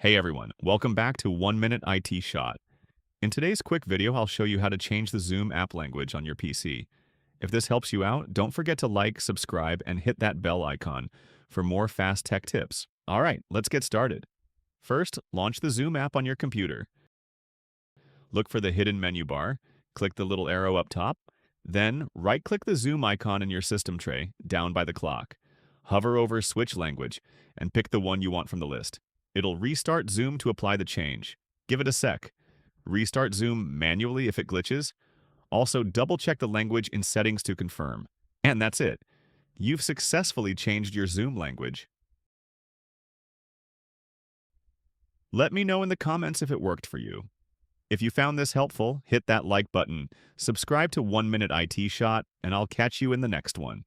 Hey everyone, welcome back to 1 Minute IT Shot. In today's quick video, I'll show you how to change the Zoom app language on your PC. If this helps you out, don't forget to like, subscribe, and hit that bell icon for more fast tech tips. All right, let's get started. First, launch the Zoom app on your computer. Look for the hidden menu bar, click the little arrow up top, then right-click the Zoom icon in your system tray, down by the clock. Hover over Switch Language, and pick the one you want from the list. It'll restart Zoom to apply the change. Give it a sec. Restart Zoom manually if it glitches. Also, double-check the language in Settings to confirm. And that's it. You've successfully changed your Zoom language. Let me know in the comments if it worked for you. If you found this helpful, hit that like button, subscribe to 1 Minute IT Shot, and I'll catch you in the next one.